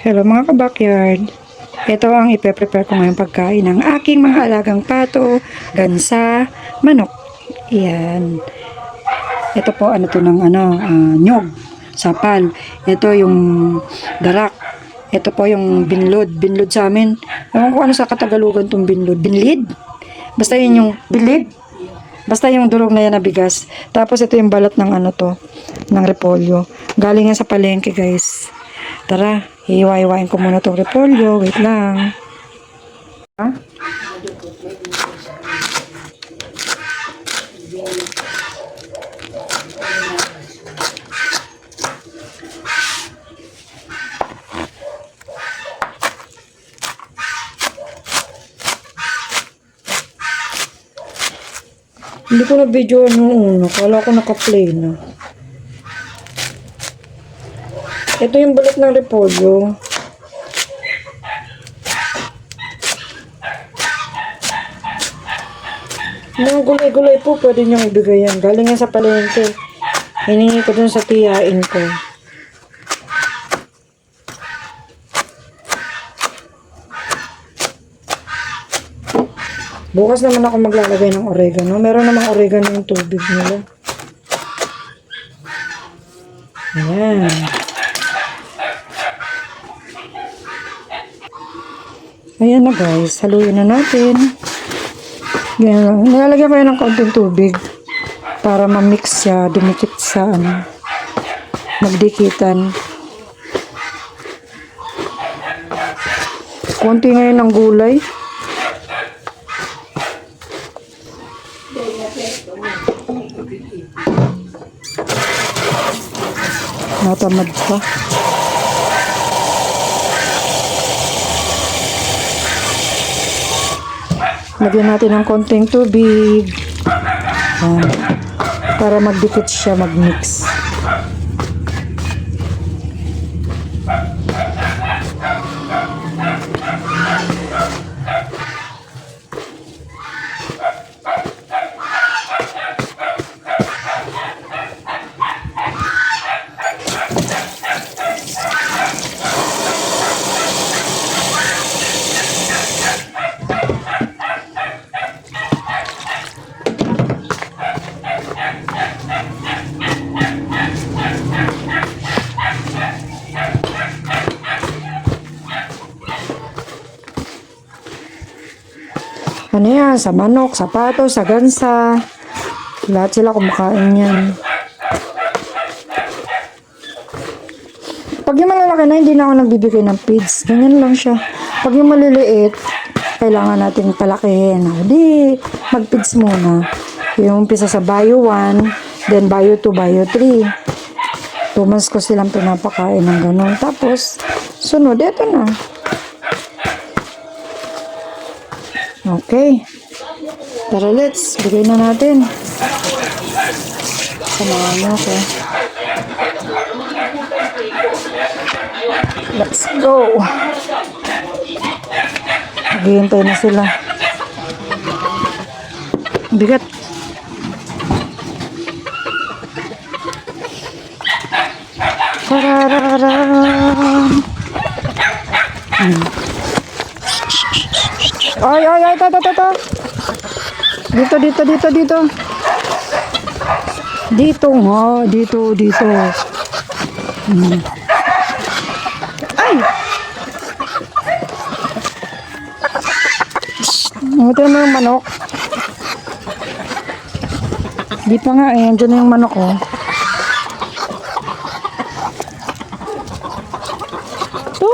Hello mga kabakyard. Ito ang ipe-prepare ko ngayong pagkain ng aking mga alagang pato, gansa, manok. Yan. Ito po nyog, sapal. Ito yung darak. Ito po yung binlod. Binlod sa amin. Ewan ko ano sa Katagalugan tong binlod. Binlid? Basta yun yung bilid. Basta yung durog na yan na bigas. Tapos ito yung balat ng ng repolyo. Galing yan sa palengke, guys. Tara, hiwa-hiwain ko muna itong repolyo. Wait lang. Ha? Hindi ko na-video noon. Kala ko naka-play na. Ito yung balat ng repolyo. Mga gulay-gulay po, pwede niyong ibigay yan. Galing yan sa palengke. Hiningi ko dun sa tiyain ko. Bukas naman ako maglalagay ng oregano. Meron namang oregano yung tubig nila. Ayan. Ayan na guys. Haluin na natin. Ganyan. Nilalagyan ko yan ng kaunting tubig para ma-mix siya, dumikit sa magdikitan. Konti ngayon ng gulay. Natamad pa. Lagyan natin ng konting tubig. Ayan. Para magdikit siya, mag-mix. Ano yan? Sa manok, sa pato, sa gansa. Lahat sila kumakain yan. Pag yung malalaki na, hindi na ako nagbibigay ng feeds. Ganyan lang siya. Pag yung maliliit, kailangan natin palakihin. Hindi, mag-feeds muna. Yung umpisa sa bio 1, then bio 2, bio 3. 2 months ko silang pinapakain ng ganun. Tapos, sunod, eto na. Okay. Tara, let's. Bigay na natin. Samahan nyo ako. Let's go. Maghihintay na sila. Bigat. Tarararam. Ay, ito. Dito. Dito nga, dito. Ay! Ito naman yung manok. Di pa nga eh, andyan na yung manok oh. Ito!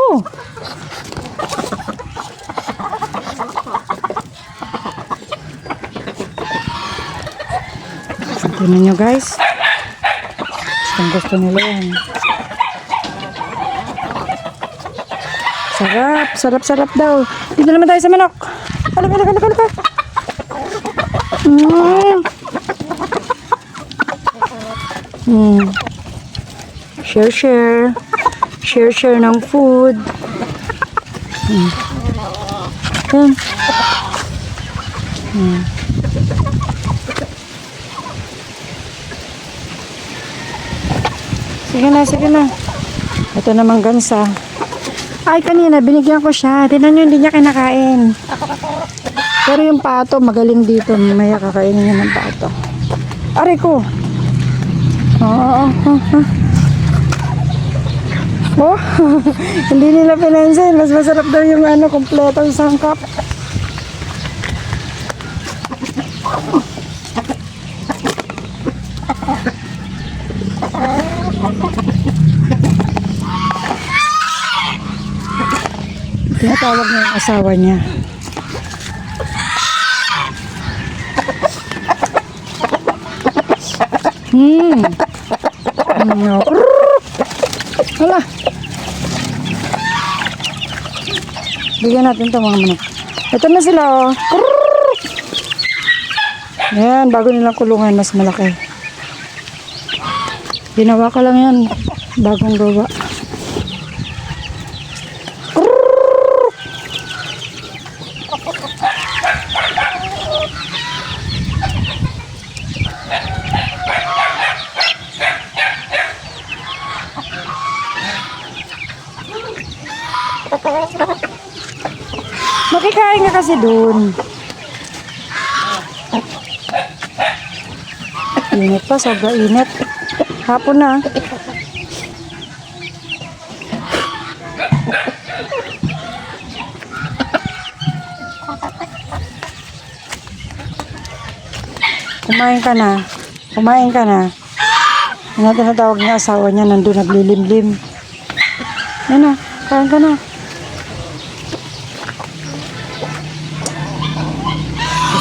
Tingnan nyo guys. Gusto nila yan. Sarap daw. Dito naman tayo sa manok. Halika. Share ng food. Sige na. Ito naman gansa. Ay, kanina, binigyan ko siya. Tingnan nyo, hindi niya kinakain. Pero yung pato, magaling dito. Maya kakainin niya ng pato. Aray ko. Oo. Oh, hindi nila pinansin. Mas masarap daw yung kompletong sangkap. Tinatawag niya yung asawa niya. Hala. Bigyan natin ito mga manok. Ito na sila oh. Ayan, bago nilang kulungan, mas malaki. Ginawa ko lang yan. Bagong gawa. Makikain nga kasi dun. Init pa, sobra init. Hapon na. Kumain ka na. Kumain ka na. Ano tinatawag niya asawa niya, nandun naglilimlim. Yan na, kain ka na.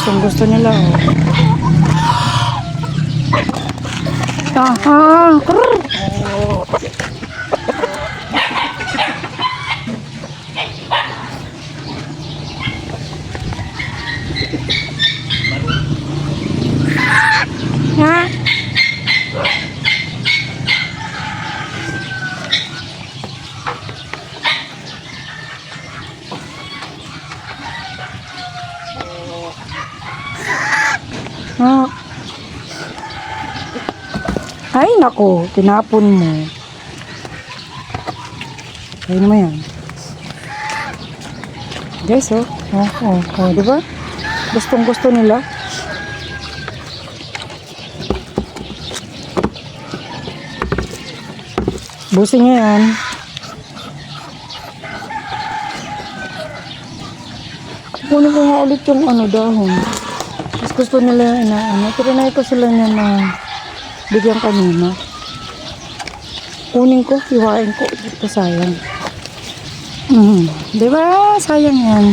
Gustong gusto nila oh. Ha? Oh. Ay, nako, tinapon mo. Ayun mo yan. Guys, oh. Diba? Gustong gusto nila. Busin niya yan. Kunin ko nga ulit yung dahon. Mas gusto nila yung Trinay ko sila na bigyan kanina. Kunin ko, hiwain ko. Ito sayang. Diba? Sayang yan.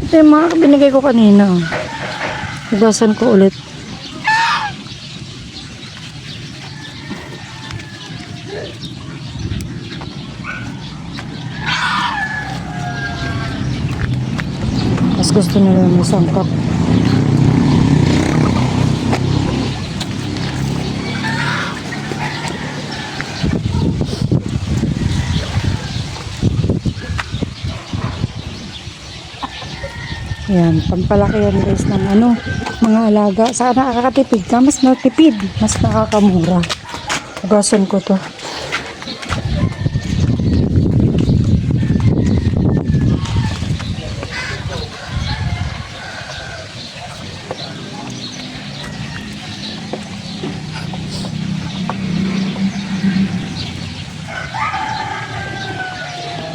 Ito yung mga binigay ko kanina. Hugasan ko ulit. Mas gusto nila yung sangkap. Yan, pampalaki yan guys ng mga alaga. Saka nakakatipid ka, mas natipid, mas nakakamura. Hugasan ko to.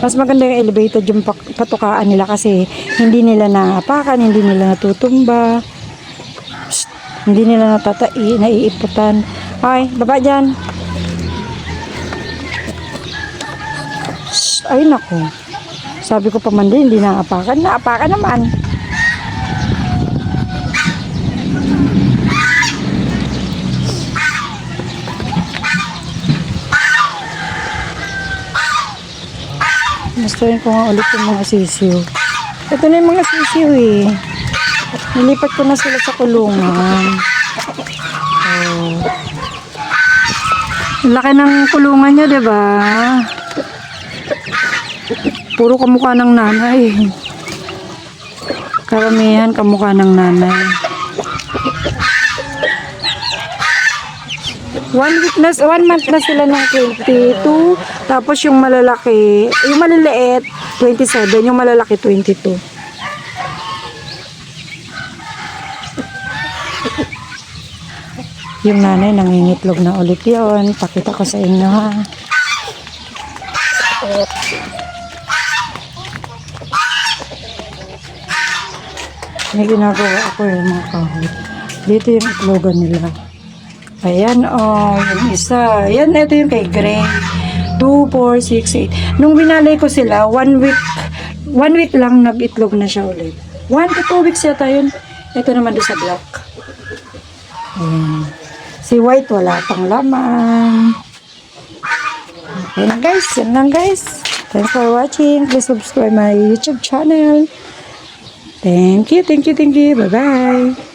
Mas maganda yung elevated yung patukaan nila kasi hindi nila naapakan, hindi nila natutumba. Psst, hindi nila naiiputan. Ay, baba dyan. Psst, ay naku. Sabi ko pa man din, hindi naapakan. Naapakan naman. Gustuin ko nga ulit yung mga sisiw. Ito na yung mga sisiw eh. Nilipat ko na sila sa kulungan. Oh. Laki ng kulungan nyo, diba? Puro kamukha ng nanay. Karamihan kamukha ng nanay. 1 month na sila ng 22. Tapos yung malalaki, yung maliliit, 27. Yung malalaki, 22. Yung nanay nangingitlog na ulit yun. Pakita ko sa inyo ha. May ginagawa ako yung mga kahoy. Dito yung itlogan nila. Ayan, yung isa. Ayan, ito yung kay Gray. 2, 4, 6, 8. Nung binalay ko sila, 1 week lang nag-itlog na siya ulit. 1 to 2 weeks yata yun. Ito naman doon sa black. Ayan. Si white, wala pang laman. Okay na guys, yan lang guys. Thanks for watching. Please subscribe my YouTube channel. Thank you. Bye-bye.